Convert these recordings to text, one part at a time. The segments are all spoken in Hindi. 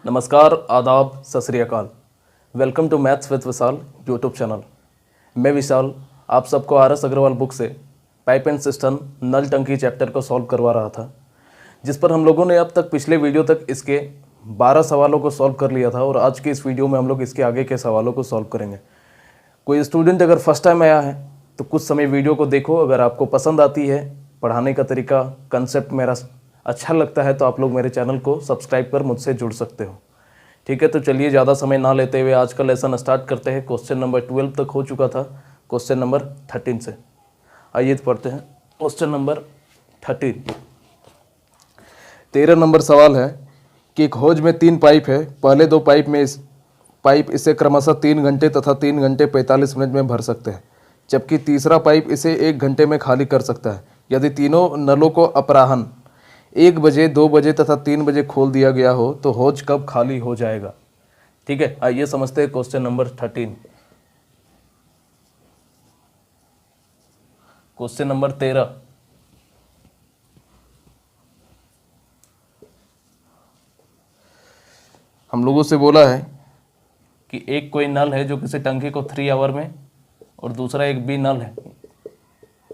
नमस्कार, आदाब, Sat Sri Akal. Welcome to maths with Vishal YouTube channel. मैं विशाल आप सबको RS अग्रवाल बुक से पाइप एंड सिस्टम नल टंकी चैप्टर को सॉल्व करवा रहा था, जिस पर हम लोगों ने अब तक पिछले वीडियो तक इसके 12 सवालों को सॉल्व कर लिया था और आज के इस वीडियो में हम लोग इसके आगे के सवालों को सॉल्व करेंगे। कोई स्टूडेंट अगर फर्स्ट टाइम आया है तो कुछ समय वीडियो को देखो। अगर आपको पसंद आती है, पढ़ाने का तरीका, कंसेप्ट मेरा अच्छा लगता है तो आप लोग मेरे चैनल को सब्सक्राइब कर मुझसे जुड़ सकते हो। ठीक है, तो चलिए ज़्यादा समय ना लेते हुए आज का लेसन स्टार्ट करते हैं। क्वेश्चन नंबर 12 तक हो चुका था, क्वेश्चन नंबर 13 से आइए पढ़ते हैं। क्वेश्चन नंबर 13 नंबर सवाल है कि एक हौज में 3 पाइप है। पहले 2 पाइप में इसे क्रमशः 3 घंटे तथा 3 घंटे 45 मिनट में भर सकते हैं, जबकि तीसरा पाइप इसे 1 घंटे में खाली कर सकता है। यदि तीनों नलों को अपराह्न 1 बजे, 2 बजे तथा 3 बजे खोल दिया गया हो तो हौज कब खाली हो जाएगा। ठीक है, आइए समझते हैं क्वेश्चन नंबर 13। क्वेश्चन नंबर 13, हम लोगों से बोला है कि एक कोई नल है जो किसी टंकी को 3 आवर में और दूसरा एक बी नल है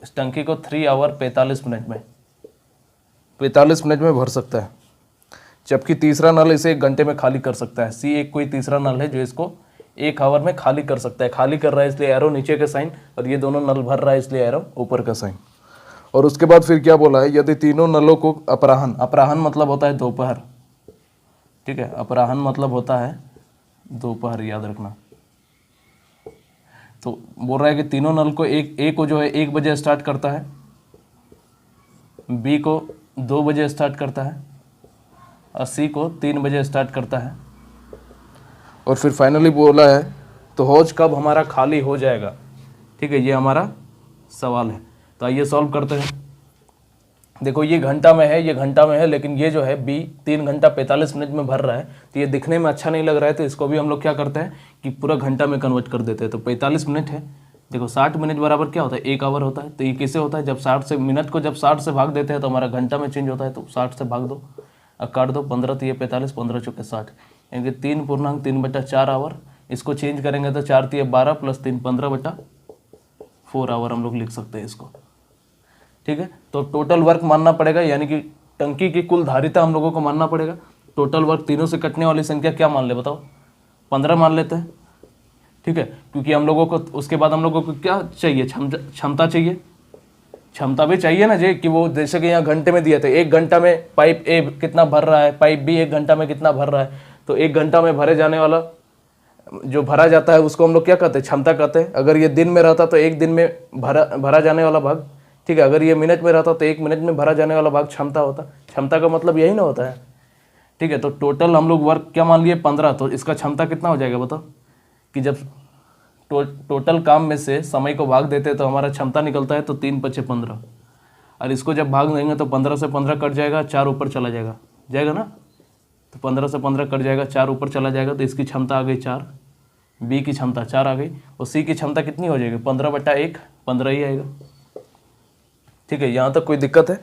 इस टंकी को 3 आवर 45 मिनट में भर सकता है, जबकि तीसरा नल इसे 1 घंटे में खाली कर सकता है। सी एक कोई तीसरा नल है जो इसको 1 आवर में खाली कर सकता है। खाली कर रहा है इसलिए एरो नीचे का साइन, और ये दोनों नल भर रहा है इसलिए एरो ऊपर का साइन। और उसके बाद फिर क्या बोला है, यदि तीनों नलों को अपराह्न मतलब होता है दोपहर। ठीक है, अपराह्न मतलब होता है दोपहर, याद रखना। तो बोल रहा है कि तीनों नल को ए को जो है 1 बजे स्टार्ट करता है, बी को 2 बजे स्टार्ट करता है और सी को 3 बजे स्टार्ट करता है। और फिर फाइनली बोला है तो हौज कब हमारा खाली हो जाएगा। ठीक है, ये हमारा सवाल है। तो आइए सॉल्व करते हैं। देखो ये घंटा में है, लेकिन ये जो है बी 3 घंटा 45 मिनट में भर रहा है, तो ये दिखने में अच्छा नहीं लग रहा है। तो इसको भी हम लोग क्या करते हैं कि पूरा घंटा में कन्वर्ट कर देते हैं। तो 45 मिनट है, देखो 60 मिनट बराबर क्या होता है, 1 आवर होता है। तो ये कैसे होता है, जब 60 से भाग देते हैं तो हमारा घंटा में चेंज होता है। तो 60 से भाग दो और काट दो, 15 तो ये 45, 15 चौके 60, यानी कि 3.3/4 आवर। इसको चेंज करेंगे तो 4 तो 12 प्लस 3 15/4 आवर हम लोग लिख सकते हैं इसको। ठीक है, तो टोटल वर्क मानना पड़ेगा, यानी कि टंकी की कुल धारिता हम लोगों को मानना पड़ेगा। टोटल वर्क तीनों से कटने वाली संख्या क्या मान ले बताओ, 15 मान लेते हैं। ठीक है, क्योंकि हम लोगों को उसके बाद हम लोगों को क्या चाहिए, क्षमता चाहिए। क्षमता भी चाहिए ना जी, कि वो जैसे कि यहाँ घंटे में दिए थे, 1 घंटा में पाइप ए कितना भर रहा है, पाइप बी 1 घंटा में कितना भर रहा है। तो 1 घंटा में भरे जाने वाला जो भरा जाता है उसको हम लोग क्या कहते हैं, क्षमता कहते हैं। अगर ये दिन में रहता तो 1 दिन में भरा जाने वाला भाग। ठीक है, अगर ये मिनट में रहता तो 1 मिनट में भरा जाने वाला भाग क्षमता होता। क्षमता का मतलब यही ना होता है। ठीक है, तो टोटल हम लोग वर्क क्या मान लिए 15, तो इसका क्षमता कितना हो जाएगा बताओ, कि जब टोटल काम में से समय को भाग देते हैं तो हमारा क्षमता निकलता है। तो 3 × 5 = 15, और इसको जब भाग देंगे तो 15 से 15 कट जाएगा, 4 ऊपर चला जाएगा ना। तो 15 से 15 कट जाएगा, 4 ऊपर चला जाएगा, तो इसकी क्षमता आ गई 4, बी की क्षमता 4 आ गई, और सी की क्षमता कितनी हो जाएगी, 15/1, 15 ही आएगा। ठीक है, यहाँ तक कोई दिक्कत है।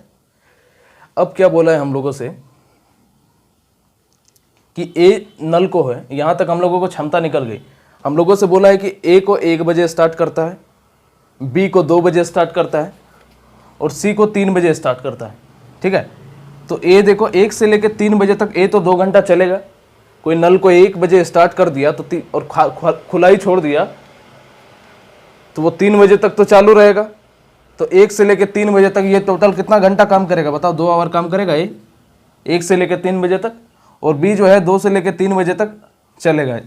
अब क्या बोला है हम लोगों से कि ए नल को है, यहाँ तक हम लोगों को क्षमता निकल गई। हम लोगों से बोला है कि ए को 1 बजे स्टार्ट करता है, बी को 2 बजे स्टार्ट करता है और सी को 3 बजे स्टार्ट करता है। ठीक है, तो ए देखो 1 से लेकर 3 बजे तक ए तो 2 घंटा चलेगा। कोई नल को 1 बजे स्टार्ट कर दिया तो और खुला ही छोड़ दिया तो वो 3 बजे तक तो चालू रहेगा। तो 1 से लेकर 3 बजे तक ये टोटल कितना घंटा काम करेगा बताओ, 2 आवर काम करेगा ये 1 से लेकर 3 बजे तक, और बी जो है 2 से लेकर 3 बजे तक चलेगा।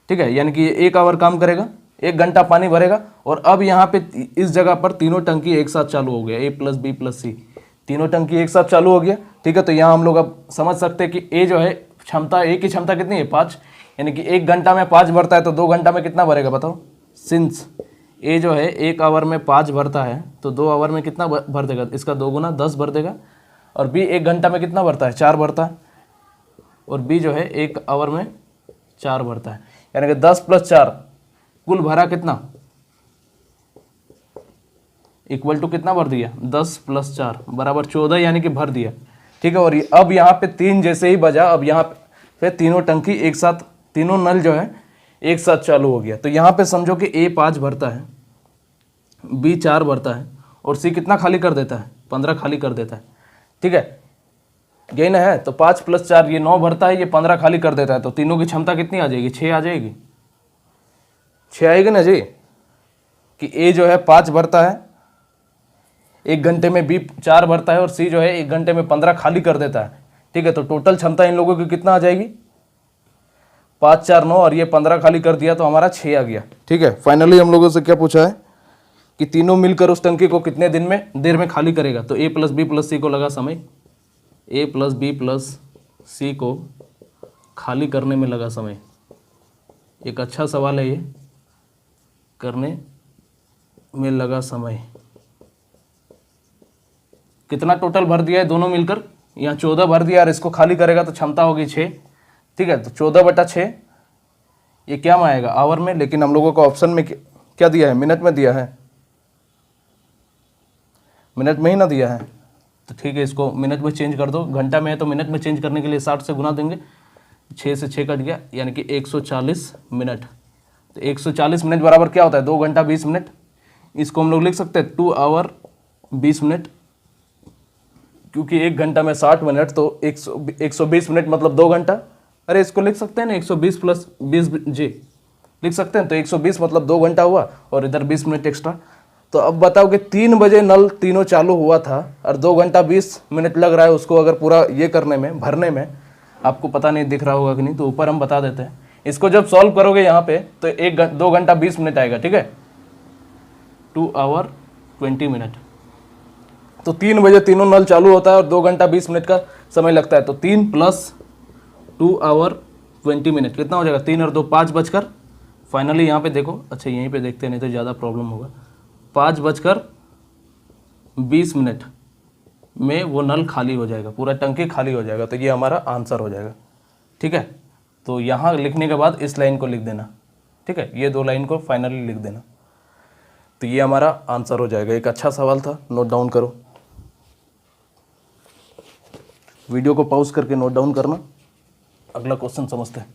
ठीक है, यानी कि ये 1 आवर काम करेगा, 1 घंटा पानी भरेगा। और अब यहाँ पे इस जगह पर तीनों टंकी एक साथ चालू हो गया, ए प्लस बी प्लस सी, तीनों टंकी एक साथ चालू हो गया। ठीक है, तो यहाँ हम लोग अब समझ सकते हैं कि ए जो है क्षमता, ए की क्षमता कितनी है 5, यानी कि 1 घंटा में 5 भरता है, तो 2 घंटा में कितना भरेगा बताओ। सिंस ए जो है 1 आवर में 5 भरता है तो 2 आवर में कितना भर देगा, इसका 2 गुना 10 भर देगा। और बी 1 घंटा में कितना भरता है, 4 भरता है, और बी जो है 1 आवर में 4 भरता है, यानी कि 10 + 4 कुल भरा कितना, इक्वल टू कितना भर दिया, 10 + 4 बराबर 14, यानी कि भर दिया। ठीक है, और अब यहाँ पे 3 जैसे ही बजा, अब यहाँ फिर तीनों टंकी एक साथ, तीनों नल जो है एक साथ चालू हो गया। तो यहाँ पे समझो कि A 5 भरता है, B 4 भरता है और C कितना खाली कर देता है, 15 खाली कर देता है। ठीक है, यही ना है। तो 5 + 4 ये 9 भरता है, ये 15 खाली कर देता है। तो तीनों की क्षमता कितनी आ जाएगी, 6 आ जाएगी, 6 आएगी ना जी। कि A जो है 5 भरता है 1 घंटे में, B 4 भरता है और C जो है 1 घंटे में 15 खाली कर देता है। ठीक है, तो टोटल क्षमता इन लोगों की कितना आ जाएगी, 5 4 9 और ये 15 खाली कर दिया तो हमारा 6 आ गया। ठीक है, फाइनली हम लोगों से क्या पूछा है कि तीनों मिलकर उस टंकी को कितने दिन में, देर में खाली करेगा। तो A + B + C को लगा समय, A + B + C को खाली करने में लगा समय। एक अच्छा सवाल है ये, करने में लगा समय। कितना टोटल भर दिया है दोनों मिलकर, यहाँ 14 भर दिया और इसको खाली करेगा तो क्षमता होगी 6। ठीक है, तो 14/6 ये क्या में आएगा, आवर में, लेकिन हम लोगों को ऑप्शन में क्या दिया है, मिनट में दिया है, मिनट में ही ना दिया है। तो ठीक है, इसको मिनट में चेंज कर दो, घंटा में है तो मिनट में चेंज करने के लिए 60 से गुना देंगे, 6 से 6 कट गया, यानी कि 140 मिनट। तो 140 मिनट बराबर क्या होता है, 2 घंटा 20 मिनट। इसको हम लोग लिख सकते हैं 2 आवर 20 मिनट, क्योंकि 1 घंटा में 60 मिनट, तो 120 मिनट मतलब 2 घंटा। अरे इसको लिख सकते हैं ना, 120 + 20 जी लिख सकते हैं। तो 120 मतलब 2 घंटा हुआ और इधर 20 मिनट एक्स्ट्रा। तो अब बताओ कि 3 बजे नल तीनों चालू हुआ था और 2 घंटा 20 मिनट लग रहा है उसको अगर पूरा ये करने में, भरने में। आपको पता नहीं दिख रहा होगा कि नहीं, तो ऊपर हम बता देते हैं। इसको जब सॉल्व करोगे यहाँ पे तो 2 घंटा 20 मिनट आएगा। ठीक है, 2 आवर 20 मिनट। तो 3 बजे तीनों नल चालू होता है और 2 घंटा 20 मिनट का समय लगता है। तो 3 + 2 आवर 20 मिनट कितना हो जाएगा, 3 और 2 5 बजकर, फाइनली यहाँ पे देखो, अच्छा यहीं पे देखते हैं नहीं तो ज़्यादा प्रॉब्लम होगा। 5:20 मिनट में वो नल खाली हो जाएगा, पूरा टंकी खाली हो जाएगा। तो ये हमारा आंसर हो जाएगा। ठीक है, तो यहाँ लिखने के बाद इस लाइन को लिख देना। ठीक है, ये 2 लाइन को फाइनली लिख देना, तो ये हमारा आंसर हो जाएगा। एक अच्छा सवाल था, नोट डाउन करो, वीडियो को पॉज करके नोट डाउन करना। अगला क्वेश्चन समझते हैं।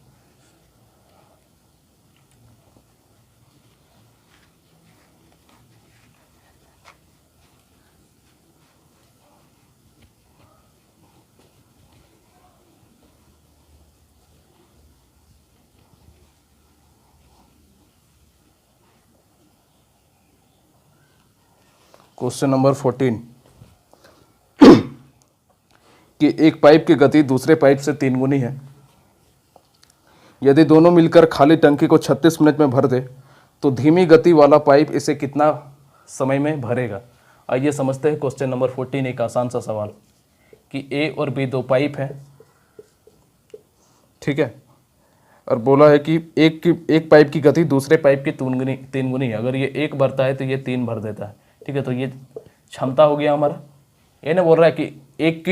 क्वेश्चन नंबर 14 कि एक पाइप की गति दूसरे पाइप से 3 गुनी है। यदि दोनों मिलकर खाली टंकी को 36 मिनट में भर दे तो धीमी गति वाला पाइप इसे कितना समय में भरेगा। आइए समझते हैं क्वेश्चन नंबर 14, एक आसान सा सवाल कि ए और बी 2 पाइप है। ठीक है, और बोला है कि एक पाइप की गति दूसरे पाइप की 3 गुनी है। अगर ये 1 भरता है तो ये 3 भर देता है। ठीक है, तो ये क्षमता हो गया हमारा। ये ना बोल रहा है कि एक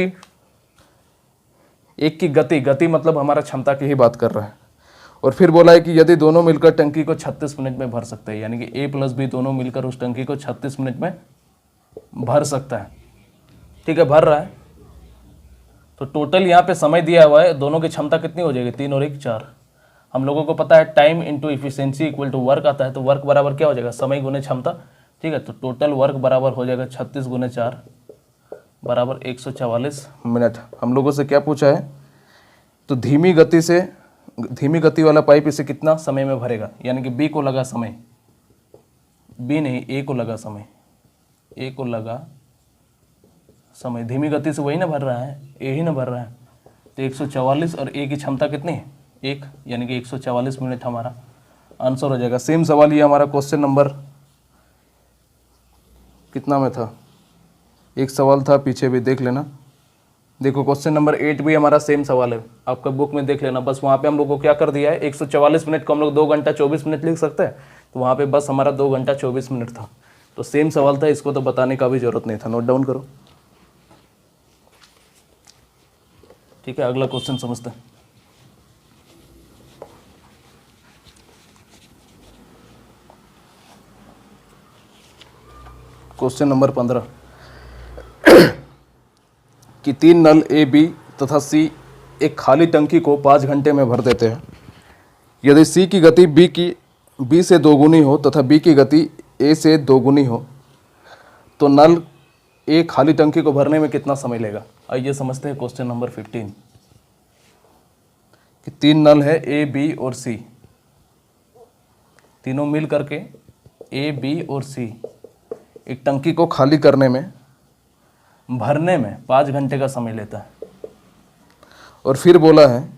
की गति मतलब हमारा क्षमता की ही बात कर रहा है। और फिर बोला है कि यदि दोनों मिलकर टंकी को 36 मिनट में भर सकते हैं, यानी कि A + B दोनों मिलकर उस टंकी को 36 मिनट में भर सकता है। ठीक है, भर रहा है। तो टोटल यहाँ पे समय दिया हुआ है, दोनों की क्षमता कितनी हो जाएगी, 3 और 1 4। हम लोगों को पता है time into efficiency equal to work आता है। तो वर्क बराबर क्या हो जाएगा, समय गुने क्षमता। ठीक है, तो टोटल वर्क बराबर हो जाएगा 36 × 4 बराबर 144 मिनट। हम लोगों से क्या पूछा है, तो धीमी गति वाला पाइप इसे कितना समय में भरेगा, यानी कि बी को लगा समय, बी नहीं ए को लगा समय, ए को लगा समय। धीमी गति से वही ना भर रहा है, ए ही ना भर रहा है। तो 144 और ए की क्षमता कितनी है, 1, यानी कि 144 मिनट हमारा आंसर हो जाएगा। सेम सवाल ये हमारा क्वेश्चन नंबर कितना में था, एक सवाल था पीछे भी देख लेना। देखो क्वेश्चन नंबर 8 भी हमारा सेम सवाल है, आपका बुक में देख लेना। बस वहाँ पे हम लोग को क्या कर दिया है, 144 मिनट को हम लोग 2 घंटा 24 मिनट लिख सकते हैं। तो वहाँ पे बस हमारा 2 घंटा 24 मिनट था। तो सेम सवाल था, इसको तो बताने का भी जरूरत नहीं था। नोट डाउन करो। ठीक है, अगला क्वेश्चन समझते हैं। क्वेश्चन नंबर 15 कि 3 नल A, B तथा C एक खाली टंकी को 5 घंटे में भर देते हैं। यदि सी की गति बी से दोगुनी हो तथा बी की गति ए से दोगुनी हो तो नल ए खाली टंकी को भरने में कितना समय लेगा। आइए समझते हैं क्वेश्चन नंबर 15 कि 3 नल है ए बी और सी, तीनों मिल करके ए बी और सी एक टंकी को खाली करने में भरने में 5 घंटे का समय लेता है। और फिर बोला है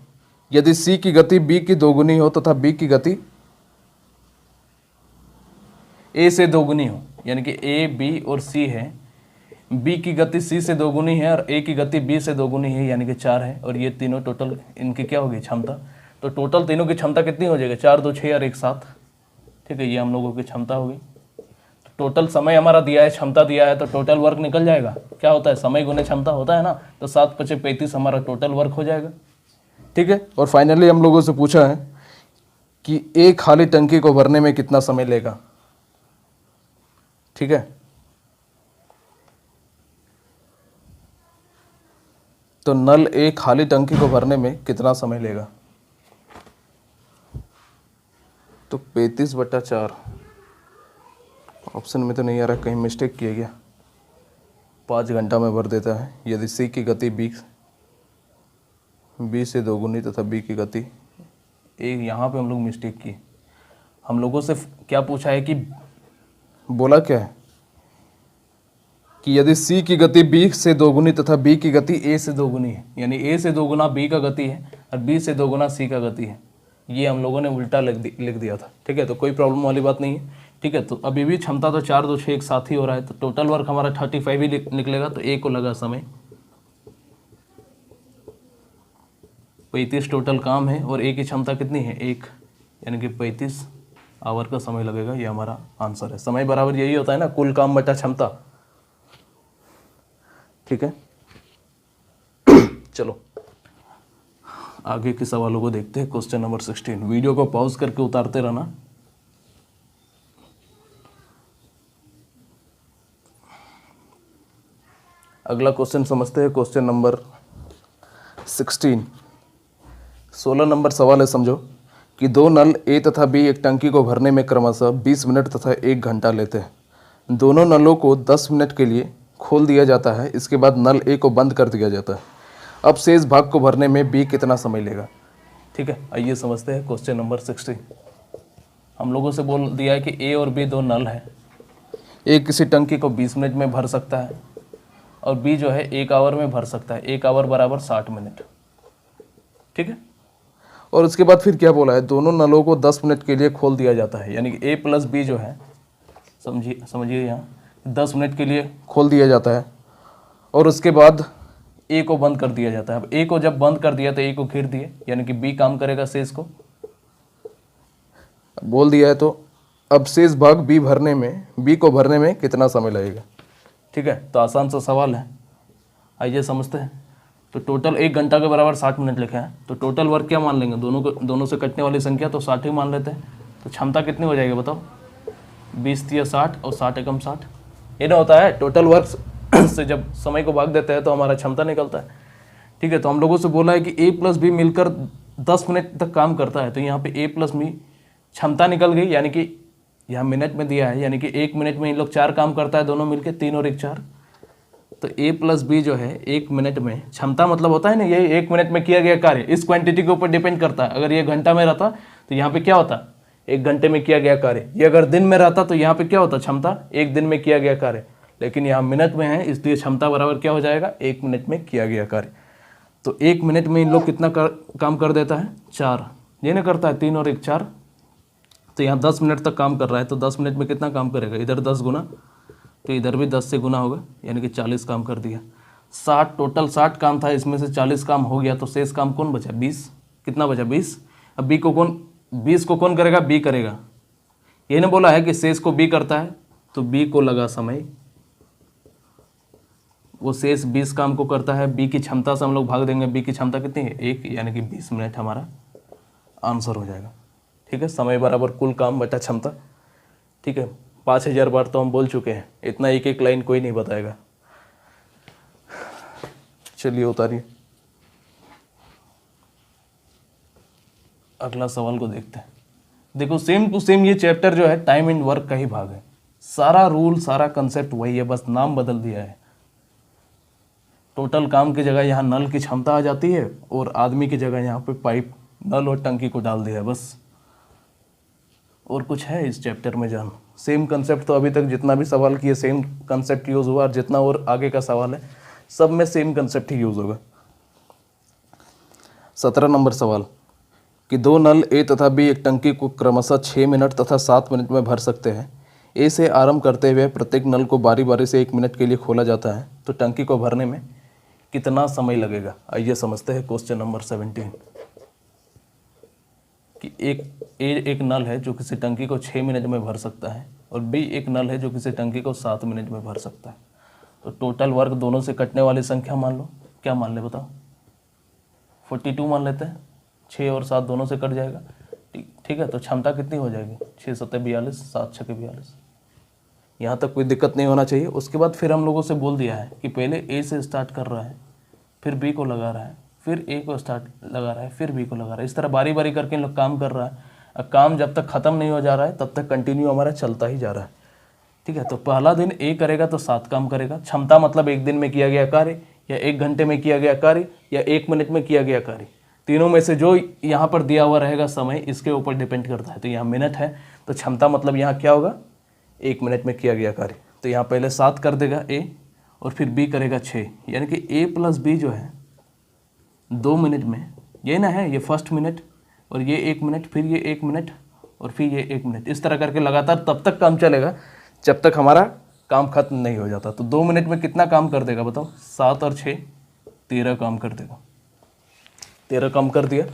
यदि सी की गति बी की दोगुनी हो तथा बी की गति ए से दोगुनी हो, यानी कि ए बी और सी है, बी की गति सी से दोगुनी है और ए की गति बी से दोगुनी है, यानी कि 4 है। और ये तीनों टोटल इनकी क्या होगी क्षमता, तो टोटल तीनों की क्षमता कितनी हो जाएगी 4 2 6 और 1 7। ठीक है, ये हम लोगों की क्षमता होगी। तो टोटल समय हमारा दिया है, क्षमता दिया है, तो टोटल वर्क निकल जाएगा। क्या होता है समय गुने क्षमता होता है ना, तो 7 5 35 हमारा टोटल वर्क हो जाएगा। ठीक है, और फाइनली हम लोगों से पूछा है कि एक खाली टंकी को भरने में कितना समय लेगा। ठीक है, तो नल ए खाली टंकी को भरने में कितना समय लेगा, तो 35/4। ऑप्शन में तो नहीं आ रहा, कहीं मिस्टेक किया गया। 5 घंटा में भर देता है यदि सी की गति बी से दोगुनी तथा बी की गति एक, यहाँ पे हम लोग मिस्टेक किए। हम लोगों से क्या पूछा है कि बोला क्या है कि यदि सी की गति बी से दोगुनी तथा बी की गति ए से दोगुनी है, यानी ए से दोगुना बी का गति है और बी से दोगुना सी का गति है। ये हम लोगों ने उल्टा लिख दिया था। ठीक है, तो कोई प्रॉब्लम वाली बात नहीं है। ठीक है, तो अभी भी क्षमता तो 4 2 6 1 7 ही हो रहा है, तो टोटल वर्क हमारा 35 ही निकलेगा। तो ए को लगा समय 35 टोटल काम है और ए की क्षमता कितनी है 1, यानी कि 35 आवर का समय लगेगा। ये हमारा आंसर है। समय बराबर यही होता है ना, कुल काम बटा क्षमता। ठीक है, चलो आगे के सवालों को देखते हैं। क्वेश्चन नंबर 16, वीडियो को पॉज करके उतारते रहना। अगला क्वेश्चन समझते हैं, क्वेश्चन नंबर 16 नंबर सवाल है। समझो कि 2 नल ए तथा बी एक टंकी को भरने में क्रमशः 20 मिनट तथा 1 घंटा लेते हैं। दोनों नलों को 10 मिनट के लिए खोल दिया जाता है, इसके बाद नल ए को बंद कर दिया जाता है। अब शेष भाग को भरने में बी कितना समय लेगा। ठीक है, आइए समझते हैं क्वेश्चन नंबर 16। हम लोगों से बोल दिया है कि ए और बी 2 नल है। ए किसी टंकी को 20 मिनट में भर सकता है और बी जो है 1 आवर में भर सकता है। 1 आवर बराबर 60 मिनट। ठीक है, और उसके बाद फिर क्या बोला है, दोनों नलों को 10 मिनट के लिए खोल दिया जाता है, यानी कि ए प्लस बी जो है, समझिए यहाँ 10 मिनट के लिए खोल दिया जाता है और उसके बाद ए को बंद कर दिया जाता है। अब ए को जब बंद कर दिया तो ए को घेर दिए, यानी कि बी काम करेगा शेष को बोल दिया है। तो अब शेष भाग बी को भरने में कितना समय लगेगा। ठीक है, तो आसान सा सवाल है, आइए समझते हैं। तो टोटल 1 घंटा के बराबर 60 मिनट लिखा है, तो टोटल वर्क क्या मान लेंगे, दोनों से कटने वाली संख्या तो 60 ही मान लेते हैं। तो क्षमता कितनी हो जाएगी बताओ, 20 × 60 और 60 × 60। ये ना होता है टोटल वर्क से जब समय को भाग देते हैं तो हमारा क्षमता निकलता है। ठीक है, तो हम लोगों से बोला है कि ए प्लस बी मिलकर 10 मिनट तक काम करता है, तो यहाँ पे ए प्लस बी क्षमता निकल गई, यानी कि यहाँ मिनट में दिया है, यानी कि 1 मिनट में इन लोग 4 काम करता है, दोनों मिलकर 3 और 1 4। तो ए प्लस बी जो है 1 मिनट में, क्षमता मतलब होता है ना यही 1 मिनट में किया गया कार्य, इस क्वांटिटी के ऊपर डिपेंड करता है। अगर ये घंटा में रहता तो यहाँ पे क्या होता, 1 घंटे में किया गया कार्य। ये अगर दिन में रहता तो यहाँ पे क्या होता, क्षमता 1 दिन में किया गया कार्य, लेकिन यहाँ मिनट में है, इसलिए क्षमता बराबर क्या हो जाएगा, 1 मिनट में किया गया कार्य। तो 1 मिनट में इन लोग कितना काम कर देता है, 4। ये नहीं करता है 3 और 1 4। तो यहाँ 10 मिनट तक काम कर रहा है, तो 10 मिनट में कितना काम करेगा, इधर 10 गुना, तो इधर भी 10 से गुना होगा, यानी कि 40 काम कर दिया। 60 टोटल 60 काम था, इसमें से 40 काम हो गया, तो शेष काम कौन बचा, 20। कितना बचा, 20। अब 20 को कौन करेगा, बी करेगा। ये ने बोला है कि शेष को बी करता है, तो बी को लगा समय, वो शेष 20 काम को करता है। बी की क्षमता से हम लोग भाग देंगे, बी की क्षमता कितनी है, 1, यानी कि 20 मिनट हमारा आंसर हो जाएगा। ठीक है, समय बराबर कुल काम बटा क्षमता। ठीक है, 5000 बार तो हम बोल चुके हैं, इतना एक एक लाइन कोई नहीं बताएगा। चलिए उतारिए। अगला सवाल को देखते हैं। देखो सेम टू सेम ये चैप्टर जो है टाइम एंड वर्क का ही भाग है, सारा रूल सारा कंसेप्ट वही है, बस नाम बदल दिया है। टोटल काम की जगह यहाँ नल की क्षमता आ जाती है और आदमी की जगह यहाँ पे पाइप नल और टंकी को डाल दिया है बस। और कुछ है इस चैप्टर में जान, सेम कंसेप्ट तो अभी तक जितना भी सवाल किए सेम कंसेप्ट यूज़ हुआ, और जितना और आगे का सवाल है सब में सेम कंसेप्ट ही यूज़ होगा। 17 नंबर सवाल कि दो नल ए तथा बी एक टंकी को क्रमशः 6 मिनट तथा 7 मिनट में भर सकते हैं। ए से आरंभ करते हुए प्रत्येक नल को बारी बारी से 1 मिनट के लिए खोला जाता है, तो टंकी को भरने में कितना समय लगेगा? आइए समझते हैं क्वेश्चन नंबर 17 कि एक नल है जो किसी टंकी को 6 मिनट में भर सकता है और बी एक नल है जो किसी टंकी को 7 मिनट में भर सकता है। तो टोटल वर्क दोनों से कटने वाली संख्या मान लो, क्या मान ले बताओ? 42 मान लेते हैं, 6 और 7 दोनों से कट जाएगा। ठीक है, तो क्षमता कितनी हो जाएगी? 6 7 42, 7 6 42। यहाँ तक कोई दिक्कत नहीं होना चाहिए। उसके बाद फिर हम लोगों से बोल दिया है कि पहले ए से स्टार्ट कर रहा है, फिर बी को लगा रहा है, फिर ए को स्टार्ट लगा रहा है, फिर बी को लगा रहा है। इस तरह बारी बारी करके इन लोग काम कर रहा है। अब काम जब तक ख़त्म नहीं हो जा रहा है तब तक कंटिन्यू हमारा चलता ही जा रहा है। ठीक है, तो पहला दिन ए करेगा तो 7 काम करेगा। क्षमता मतलब एक दिन में किया गया कार्य या 1 घंटे में किया गया कार्य या 1 मिनट में किया गया कार्य, तीनों में से जो यहाँ पर दिया हुआ रहेगा समय इसके ऊपर डिपेंड करता है। तो यहाँ मिनट है तो क्षमता मतलब यहाँ क्या होगा? 1 मिनट में किया गया कार्य। तो यहाँ पहले 7 कर देगा ए और फिर बी करेगा 6, यानी कि ए प्लस बी जो है 2 मिनट में, ये ना है, ये फर्स्ट मिनट और ये 1 मिनट, फिर ये 1 मिनट और फिर ये 1 मिनट, इस तरह करके लगातार तब तक काम चलेगा जब तक हमारा काम खत्म नहीं हो जाता। तो 2 मिनट में कितना काम कर देगा बताओ? 7 और 6 13 काम कर देगा। 13 काम कर दिया।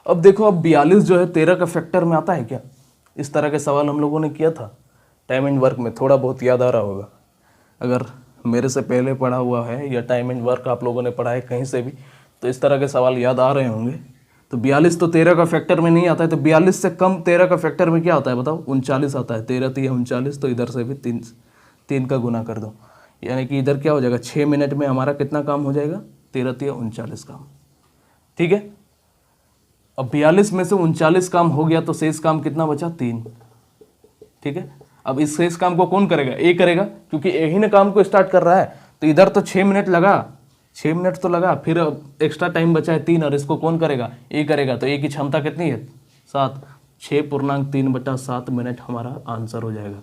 अब देखो, अब 42 जो है 13 का फैक्टर में आता है क्या? इस तरह के सवाल हम लोगों ने किया था टाइम एंड वर्क में, थोड़ा बहुत याद आ रहा होगा। अगर मेरे से पहले पढ़ा हुआ है या टाइम एंड वर्क आप लोगों ने पढ़ा है कहीं से भी, तो इस तरह के सवाल याद आ रहे होंगे। तो 42 तो 13 का फैक्टर में नहीं आता है, तो 42 से कम 13 का फैक्टर में क्या आता है बताओ? 39 आता है। 13 3 39, तो इधर से भी 3 का गुना कर दो, यानी कि इधर क्या हो जाएगा? 6 मिनट में हमारा कितना काम हो जाएगा? 13 3 39 काम। ठीक है, अब 42 में से 39 काम हो गया तो शेष काम कितना बचा? 3। ठीक है, अब इस शेष काम को कौन करेगा? ए करेगा, क्योंकि ए ही ने काम को स्टार्ट कर रहा है। तो इधर तो 6 मिनट लगा, 6 मिनट तो लगा, फिर एक्स्ट्रा टाइम बचा है 3, और इसको कौन करेगा? ए करेगा। तो ए की क्षमता कितनी है? 7। 6.3/7 मिनट हमारा आंसर हो जाएगा।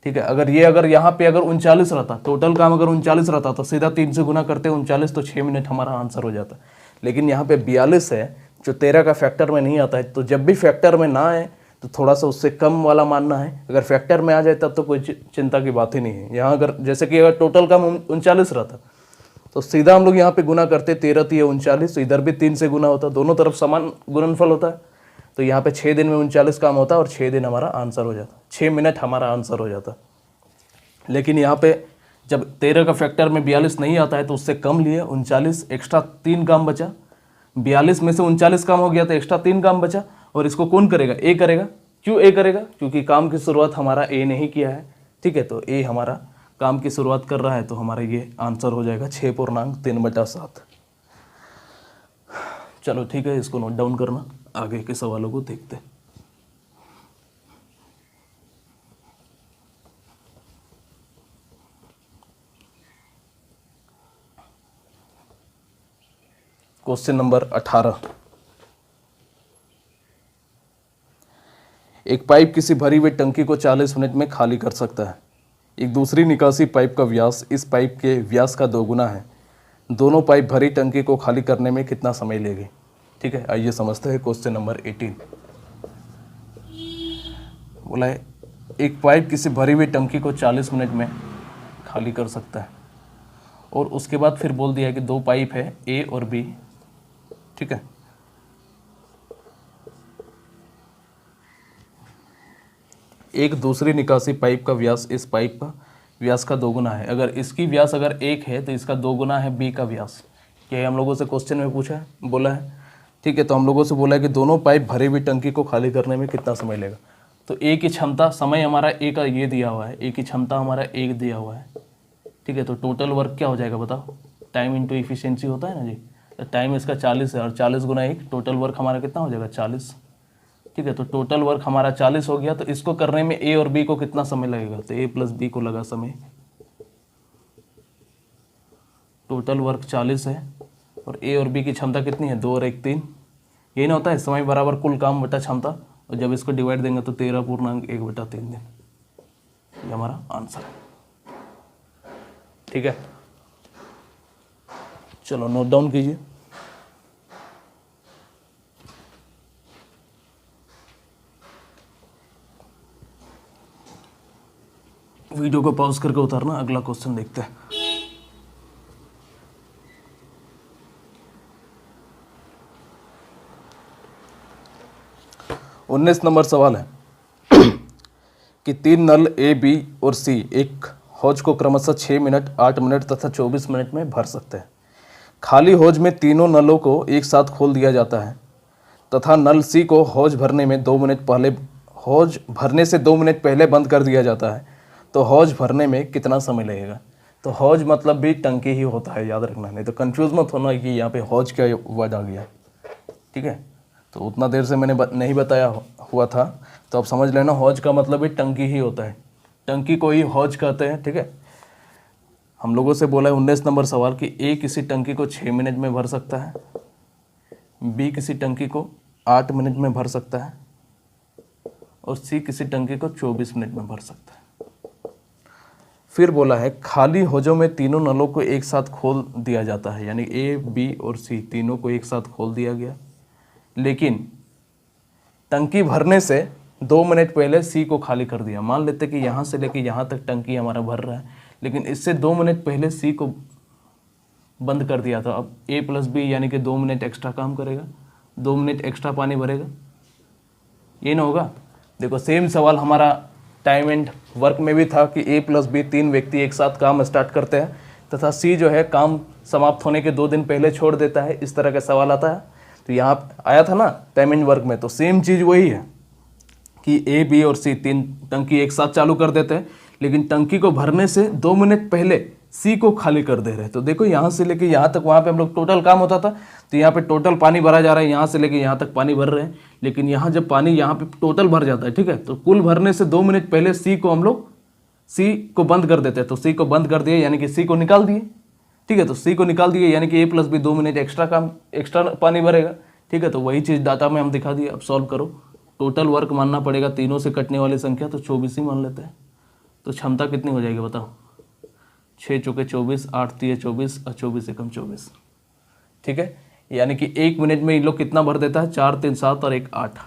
ठीक है, अगर यहाँ पे अगर 39 रहता, टोटल काम अगर 39 रहता तो सीधा 3 से गुना करते 39, तो 6 मिनट हमारा आंसर हो जाता। लेकिन यहाँ पे 42 है जो 13 का फैक्टर में नहीं आता है। तो जब भी फैक्टर में ना आए तो थोड़ा सा उससे कम वाला मानना है, अगर फैक्टर में आ जाए तब तो कोई चिंता की बात ही नहीं है। यहाँ अगर जैसे कि अगर टोटल काम 39 रहता तो सीधा हम लोग यहाँ पे गुना करते 13 3 39, तो इधर भी 3 से गुना होता, दोनों तरफ समान गुणनफल होता है। तो यहाँ पे 6 दिन में 39 काम होता और 6 दिन हमारा आंसर हो जाता, 6 मिनट हमारा आंसर हो जाता। लेकिन यहाँ पे जब 13 का फैक्टर में 42 नहीं आता है तो उससे कम लिए 39, एक्स्ट्रा 3 काम बचा। 42 में से 39 काम हो गया तो एक्स्ट्रा 3 काम बचा, और इसको कौन करेगा? ए करेगा। क्यों ए करेगा? क्योंकि काम की शुरुआत हमारा ए ने ही किया है। ठीक है, तो ए हमारा काम की शुरुआत कर रहा है, तो हमारा ये आंसर हो जाएगा 6.3/7। चलो ठीक है, इसको नोट डाउन करना, आगे के सवालों को देखते हैं। Question number 18। एक पाइप किसी भरी हुई टंकी को 40 मिनट में खाली कर सकता है। एक दूसरी निकासी पाइप का व्यास इस पाइप के व्यास का 2 गुना है। दोनों पाइप भरी टंकी को खाली करने में कितना समय लेगी? ठीक है, आइए समझते हैं क्वेश्चन नंबर 18। बोला है एक पाइप किसी भरी हुई टंकी को 40 मिनट में खाली कर सकता है, और उसके बाद फिर बोल दिया कि 2 पाइप है ए और बी। ठीक है, एक दूसरी निकासी पाइप का व्यास इस पाइप का व्यास का 2 गुना है। अगर इसकी व्यास अगर 1 है तो इसका 2 गुना है बी का व्यास। क्या हम लोगों से क्वेश्चन में पूछा है, बोला है। ठीक है, तो हम लोगों से बोला है कि दोनों पाइप भरी हुई टंकी को खाली करने में कितना समय लेगा। तो ए की क्षमता, समय हमारा ए का ये दिया हुआ है, ए की क्षमता हमारा 1 दिया हुआ है। ठीक है, तो टोटल वर्क क्या हो जाएगा बताओ? टाइम इंटू इफिशियंसी होता है ना जी, तो टाइम इसका 40 है और 40 गुना 1, टोटल वर्क हमारा कितना हो जाएगा 40। ठीक है, तो टोटल वर्क हमारा 40 हो गया। तो इसको करने में ए और बी को कितना समय लगेगा, तो ए प्लस बी को लगा समय। टोटल वर्क 40 है और ए और बी की क्षमता कितनी है, 2 और 1 3। यही ना होता है, समय बराबर कुल काम बटा क्षमता, और जब इसको डिवाइड देंगे तो 13.1/3 दिन। ये हमारा आंसर है। ठीक है, चलो नोट डाउन कीजिए। वीडियो को पॉज करके उतारना, अगला क्वेश्चन देखते हैं। उन्नीस नंबर सवाल है कि 3 नल ए, बी और सी एक हौज को क्रमशः 6 मिनट, 8 मिनट तथा 24 मिनट में भर सकते हैं। खाली हौज में तीनों नलों को एक साथ खोल दिया जाता है तथा नल सी को हौज भरने से 2 मिनट पहले बंद कर दिया जाता है। तो हौज भरने में कितना समय लगेगा। तो हौज मतलब भी टंकी ही होता है, याद रखना, नहीं तो कंफ्यूज मत होना कि यहाँ पे हौज क्या वर्ड आ गया। ठीक है, तो उतना देर से मैंने नहीं बताया हुआ था, तो अब समझ लेना हौज का मतलब भी टंकी ही होता है, टंकी को ही हौज कहते हैं। ठीक है, हम लोगों से बोला है 19 नंबर सवाल कि ए किसी टंकी को 6 मिनट में भर सकता है, बी किसी टंकी को 8 मिनट में भर सकता है और सी किसी टंकी को 24 मिनट में भर सकता है। फिर बोला है खाली हौजों में तीनों नलों को एक साथ खोल दिया जाता है, यानी ए, बी और सी तीनों को एक साथ खोल दिया गया, लेकिन टंकी भरने से 2 मिनट पहले सी को खाली कर दिया। मान लेते कि यहाँ से लेके यहाँ तक टंकी हमारा भर रहा है, लेकिन इससे 2 मिनट पहले सी को बंद कर दिया था। अब ए प्लस बी यानी कि 2 मिनट एक्स्ट्रा काम करेगा, 2 मिनट एक्स्ट्रा पानी भरेगा, ये ना होगा। देखो सेम सवाल हमारा टाइम एंड वर्क में भी था कि ए प्लस बी 3 व्यक्ति एक साथ काम स्टार्ट करते हैं तथा सी जो है काम समाप्त होने के 2 दिन पहले छोड़ देता है, इस तरह का सवाल आता है। तो यहाँ आया था ना टाइम एंड वर्क में, तो सेम चीज़ वही है कि ए, बी और सी 3 टंकी एक साथ चालू कर देते हैं, लेकिन टंकी को भरने से 2 मिनट पहले सी को खाली कर दे रहे हैं। तो देखो यहाँ से लेके यहाँ तक वहाँ पे हम लोग टोटल काम होता था, तो यहाँ पे टोटल पानी भरा जा रहा है, यहाँ से लेके यहाँ तक पानी भर रहे हैं, लेकिन यहाँ जब पानी यहाँ पे टोटल भर जाता है, ठीक है, तो कुल भरने से 2 मिनट पहले सी को हम लोग सी को बंद कर देते हैं। तो सी को बंद कर दिए यानी कि सी को निकाल दिए। ठीक है, तो सी को निकाल दिए यानी कि ए प्लस बी 2 मिनट एक्स्ट्रा पानी भरेगा। ठीक है, तो वही चीज़ डाटा में हम दिखा दिए। अब सॉल्व करो, टोटल वर्क मानना पड़ेगा, तीनों से कटने वाली संख्या तो 24 ही मान लेते हैं। तो क्षमता कितनी हो जाएगी बताओ, 6 चौके 24, 8 तिये 24 और 24 एकम 24। ठीक है, यानी कि 1 मिनट में इन लोग कितना भर देता है, 4 3 7 और 1 8।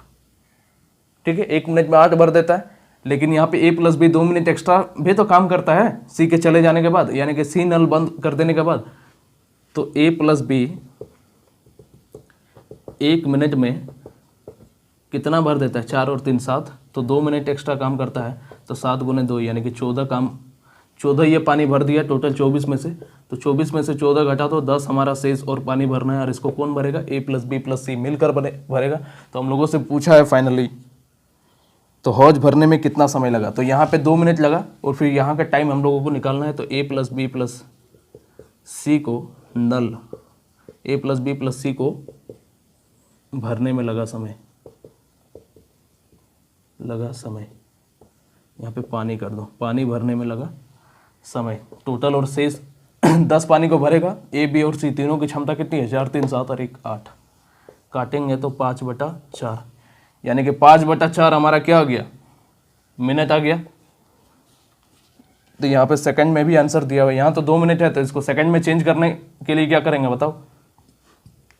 ठीक है, 1 मिनट में 8 भर देता है, लेकिन यहाँ पे ए प्लस बी 2 मिनट एक्स्ट्रा भी तो काम करता है सी के चले जाने के बाद, यानी कि सी नल बंद कर देने के बाद। तो ए प्लस बी 1 मिनट में कितना भर देता है, 4 और 3 7, तो 2 मिनट एक्स्ट्रा काम करता है, तो 7 गुने 2 यानी कि 14 ये पानी भर दिया टोटल 24 में से। तो 24 में से 14 घटा तो 10 हमारा शेष और पानी भरना है, और इसको कौन भरेगा, ए प्लस बी प्लस सी मिलकर भरेगा। तो हम लोगों से पूछा है फाइनली तो हौज भरने में कितना समय लगा, तो यहाँ पे 2 मिनट लगा, और फिर यहाँ का टाइम हम लोगों को निकालना है। तो ए प्लस बी प्लस सी को नल ए प्लस बी प्लस सी को भरने में लगा समय, यहाँ पे पानी कर दो, पानी भरने में लगा समय टोटल, और शेष 10 पानी को भरेगा। ए बी और सी तीनों की क्षमता कितनी है, 4 3 7 और 1 8। काटेंगे तो 5/4, यानी कि 5/4 हमारा क्या आ गया, मिनट आ गया। तो यहाँ पे सेकंड में भी आंसर दिया हुआ है, यहाँ तो 2 मिनट है, तो इसको सेकंड में चेंज करने के लिए क्या करेंगे बताओ।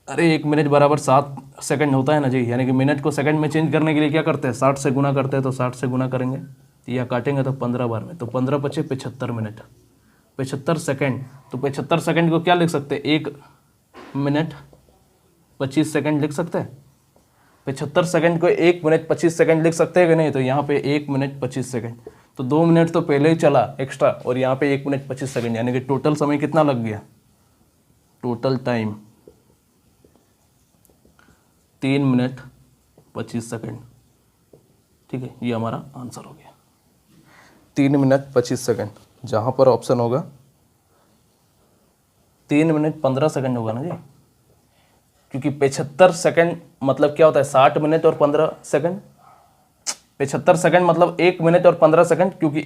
अरे 1 मिनट बराबर 7 सेकंड होता है ना जी, यानी कि मिनट को सेकंड में चेंज करने के लिए क्या करते हैं, 60 से गुना करते हैं। तो 60 से गुना करेंगे, या काटेंगे तो 15 बार में, तो 15 × 5 = 75 मिनट, 75 सेकंड। तो 75 सेकंड को क्या लिख सकते हैं, 1 मिनट 25 सेकंड लिख सकते हैं। 75 सेकंड को 1 मिनट 25 सेकंड लिख सकते हैं कि नहीं, तो यहाँ पे 1 मिनट 25 सेकंड, तो 2 मिनट तो पहले ही चला एक्स्ट्रा, और यहाँ पे 1 मिनट 25 सेकंड, यानी कि टोटल समय कितना लग गया, टोटल टाइम 3 मिनट 25 सेकंड। ठीक है, ये हमारा आंसर हो गया, 3 मिनट 25 सेकंड। जहाँ पर ऑप्शन होगा 3 मिनट 15 सेकंड होगा ना जी, क्योंकि 75 सेकंड मतलब क्या होता है 60 मिनट और 15 सेकंड। 75 सेकंड मतलब 1 मिनट और 15 सेकंड, क्योंकि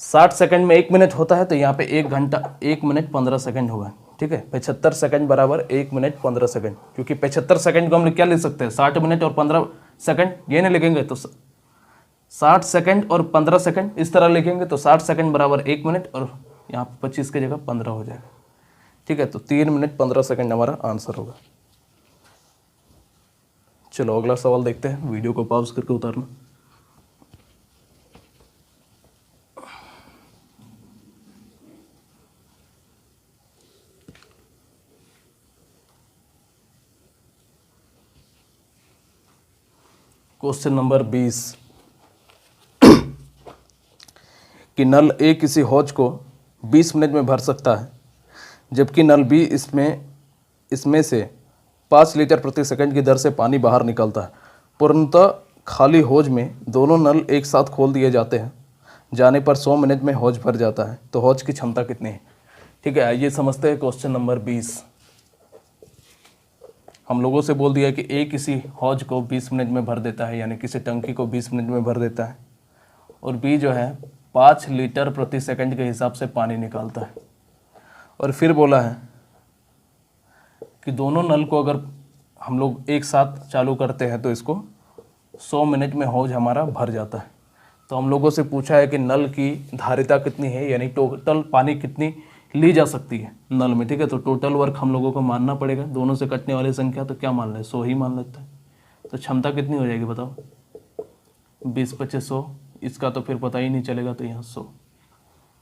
60 सेकंड में 1 मिनट होता है, तो यहाँ पे 1 घंटा 1 मिनट 15 सेकंड होगा। ठीक है, 75 सेकंड बराबर 1 मिनट 15 सेकंड, क्योंकि 75 सेकंड को हम लोग क्या लिख सकते हैं 60 मिनट और 15 सेकंड, ये नहीं लिखेंगे तो 60 सेकंड और 15 सेकंड इस तरह लिखेंगे, तो 60 सेकंड बराबर 1 मिनट और यहाँ पे 25 की जगह 15 हो जाएगा। ठीक है, तो 3 मिनट 15 सेकंड हमारा आंसर होगा। चलो अगला सवाल देखते हैं, वीडियो को पॉज करके उतारना। क्वेश्चन नंबर 20 कि नल ए किसी हौज को 20 मिनट में भर सकता है, जबकि नल बी इसमें से 5 लीटर प्रति सेकंड की दर से पानी बाहर निकलता है। पूर्णतः खाली हौज में दोनों नल एक साथ खोल दिए जाते हैं, जाने पर 100 मिनट में हौज भर जाता है, तो हौज की क्षमता कितनी है? ठीक है, आइए समझते हैं क्वेश्चन नंबर 20। हम लोगों से बोल दिया कि ए किसी हौज को 20 मिनट में भर देता है, यानी किसी टंकी को 20 मिनट में भर देता है, और बी जो है 5 लीटर प्रति सेकंड के हिसाब से पानी निकालता है। और फिर बोला है कि दोनों नल को अगर हम लोग एक साथ चालू करते हैं तो इसको 100 मिनट में हौज हमारा भर जाता है। तो हम लोगों से पूछा है कि नल की धारिता कितनी है, यानी टोटल पानी कितनी ली जा सकती है नल में। ठीक है, तो टोटल वर्क हम लोगों को मानना पड़ेगा, दोनों से कटने वाली संख्या, तो क्या मान लें 100 ही मान लेते हैं। तो क्षमता कितनी हो जाएगी बताओ? 20 25 100, इसका तो फिर पता ही नहीं चलेगा, तो यहाँ 100।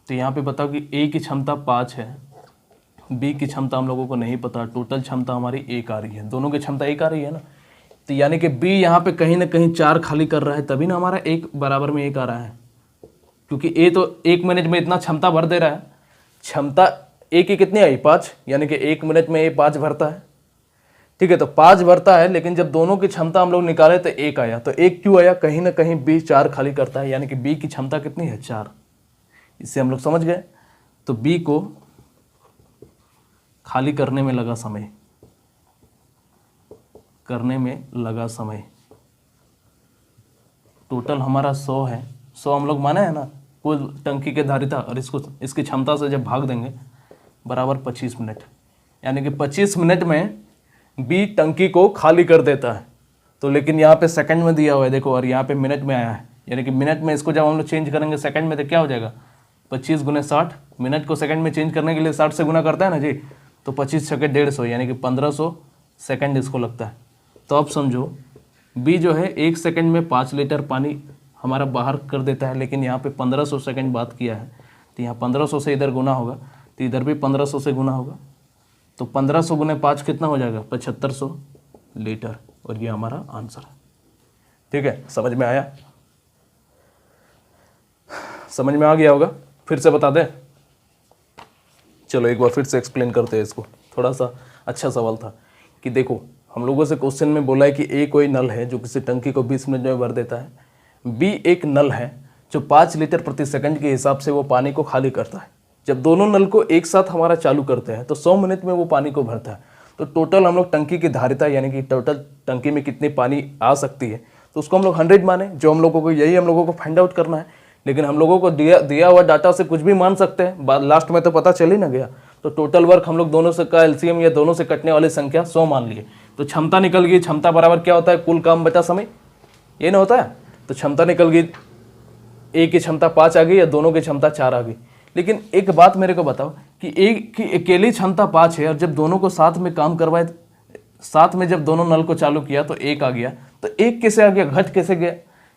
तो यहाँ पे बताओ कि ए की क्षमता 5 है, बी की क्षमता हम लोगों को नहीं पता, टोटल क्षमता हमारी 1 आ रही है, दोनों की क्षमता 1 आ रही है ना। तो यानी कि बी यहाँ पे कहीं ना कहीं 4 खाली कर रहा है, तभी ना हमारा 1 बराबर में 1 आ रहा है, क्योंकि ए तो 1 मिनट में इतना क्षमता भर दे रहा है। क्षमता ए की कितनी आई 5, यानी कि 1 मिनट में ए 5 भरता है। ठीक है, तो 5 भरता है, लेकिन जब दोनों की क्षमता हम लोग निकाले तो 1 आया। तो 1 क्यों आया? कहीं ना कहीं बी 4 खाली करता है, यानी कि बी की क्षमता कितनी है 4। इससे हम लोग समझ गए। तो बी को खाली करने में लगा समय, टोटल हमारा 100 है। 100 हम लोग माने है ना कुल टंकी के धारिता, और इसको इसकी क्षमता से जब भाग देंगे बराबर 25 मिनट, यानी कि 25 मिनट में बी टंकी को खाली कर देता है। तो लेकिन यहाँ पे सेकंड में दिया हुआ है देखो, और यहाँ पे मिनट में आया है, यानी कि मिनट में इसको जब हम लोग चेंज करेंगे सेकंड में तो क्या हो जाएगा 25 × 60। मिनट को सेकंड में चेंज करने के लिए 60 से गुना करता है ना जी, तो 25 छक्के 150, यानी कि 1500 सेकंड इसको लगता है। तो अब समझो बी जो है 1 सेकंड में 5 लीटर पानी हमारा बाहर कर देता है, लेकिन यहाँ पे 1500 सेकंड बात किया है, तो यहाँ 1500 से इधर गुना होगा, तो इधर भी 1500 से गुना होगा, तो 1500 × 5 कितना हो जाएगा 7500 लीटर, और ये हमारा आंसर है। ठीक है, समझ में आया? समझ में आ गया होगा? फिर से बता दें? चलो एक बार फिर से एक्सप्लेन करते हैं इसको। थोड़ा सा अच्छा सवाल था कि देखो हम लोगों से क्वेश्चन में बोला है कि ए कोई नल है जो किसी टंकी को 20 मिनट में भर देता है, बी एक नल है जो 5 लीटर प्रति सेकंड के हिसाब से वो पानी को खाली करता है। जब दोनों नल को एक साथ हमारा चालू करते हैं तो 100 मिनट में वो पानी को भरता है। तो टोटल हम लोग टंकी की धारिता, यानी कि टोटल टंकी में कितनी पानी आ सकती है, तो उसको हम लोग 100 माने, जो हम लोगों को यही हम लोगों को फाइंड आउट करना है। लेकिन हम लोगों को दिया हुआ डाटा से कुछ भी मान सकते हैं, लास्ट में तो पता चल ही ना गया। तो टोटल वर्क हम लोग दोनों से का एलसीएम या दोनों से कटने वाली संख्या 100 मान लिए, तो क्षमता निकल गई। क्षमता बराबर क्या होता है? कुल काम बचा समय, ये ना होता है। तो क्षमता निकल गई, ए की क्षमता 5 आ गई या दोनों की क्षमता 4 आ गई। लेकिन एक बात मेरे को बताओ कि ए की अकेली क्षमता 5 है, और जब दोनों को साथ में काम करवाए, साथ में जब दोनों नल को चालू किया तो 1 आ गया, तो 1 कैसे आ गया, घट कैसे गया?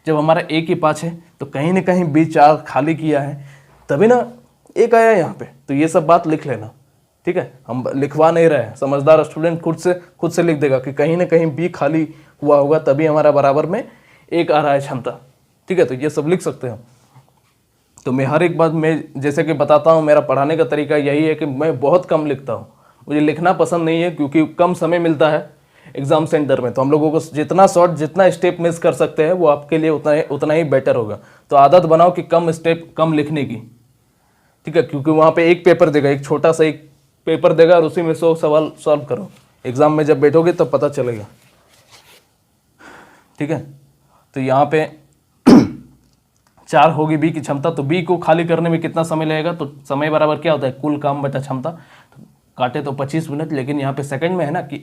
जब हमारा ए की 5 है तो कहीं ना कहीं बी 4 खाली किया है, तभी ना 1 आया यहाँ पे। तो ये सब बात लिख लेना, ठीक है? हम लिखवा नहीं रहे हैं, समझदार स्टूडेंट खुद से लिख देगा कि कहीं ना कहीं बी खाली हुआ होगा, तभी हमारा बराबर में 1 आ रहा है क्षमता। ठीक है, तो ये सब लिख सकते हो। तो मैं हर एक बात मैं जैसे कि बताता हूँ, मेरा पढ़ाने का तरीका यही है कि मैं बहुत कम लिखता हूँ, मुझे लिखना पसंद नहीं है, क्योंकि कम समय मिलता है एग्जाम सेंटर में। तो हम लोगों को जितना शॉर्ट, जितना स्टेप मिस कर सकते हैं वो आपके लिए उतना ही बेटर होगा। तो आदत बनाओ कि कम स्टेप, कम लिखने की, ठीक है? क्योंकि वहाँ पे एक पेपर देगा, एक छोटा सा एक पेपर देगा, और उसी में 100 सवाल सॉल्व करो। एग्ज़ाम में जब बैठोगे तब पता चलेगा, ठीक है। तो यहाँ पे 4 होगी बी की क्षमता, तो बी को खाली करने में कितना समय लगेगा, तो समय बराबर क्या होता है कुल काम बटा क्षमता, तो काटे तो 25 मिनट, लेकिन यहाँ पे सेकंड में है ना कि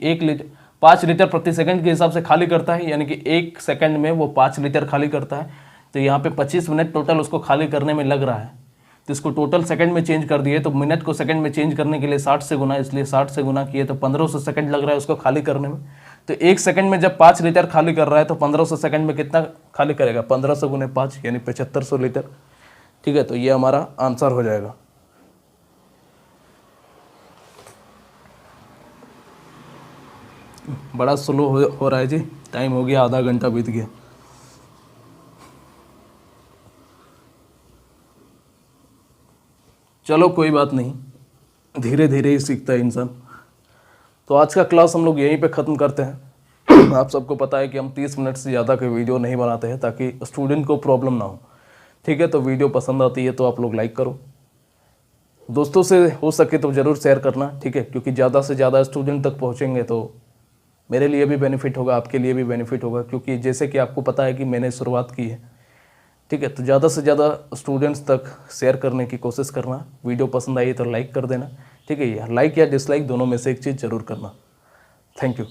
5 लीटर प्रति सेकंड के हिसाब से खाली करता है, यानी कि 1 सेकंड में वो 5 लीटर खाली करता है। तो यहाँ पे 25 मिनट टोटल उसको खाली करने में लग रहा है, तो इसको टोटल सेकंड में चेंज कर दिए, तो मिनट को सेकंड में चेंज करने के लिए 60 से गुना, इसलिए 60 से गुना किए तो 1500 सेकंड लग रहा है उसको खाली करने में। तो 1 सेकंड में जब 5 लीटर खाली कर रहा है तो 1500 सेकंड में कितना खाली करेगा, 1500 गुने 5 यानी 7500 लीटर, ठीक है। तो ये हमारा आंसर हो जाएगा। बड़ा स्लो हो रहा है जी, टाइम हो गया, आधा घंटा बीत गया। चलो कोई बात नहीं, धीरे धीरे ही सीखता है इंसान। तो आज का क्लास हम लोग यहीं पे ख़त्म करते हैं। आप सबको पता है कि हम 30 मिनट से ज़्यादा के वीडियो नहीं बनाते हैं ताकि स्टूडेंट को प्रॉब्लम ना हो, ठीक है। तो वीडियो पसंद आती है तो आप लोग लाइक करो, दोस्तों से हो सके तो ज़रूर शेयर करना, ठीक है, क्योंकि ज़्यादा से ज़्यादा स्टूडेंट तक पहुँचेंगे तो मेरे लिए भी बेनिफिट होगा, आपके लिए भी बेनिफिट होगा, क्योंकि जैसे कि आपको पता है कि मैंने शुरुआत की है, ठीक है। तो ज़्यादा से ज़्यादा स्टूडेंट्स तक शेयर करने की कोशिश करना। वीडियो पसंद आई तो लाइक कर देना, ठीक है। लाइक या डिसलाइक दोनों में से एक चीज़ ज़रूर करना। Thank you.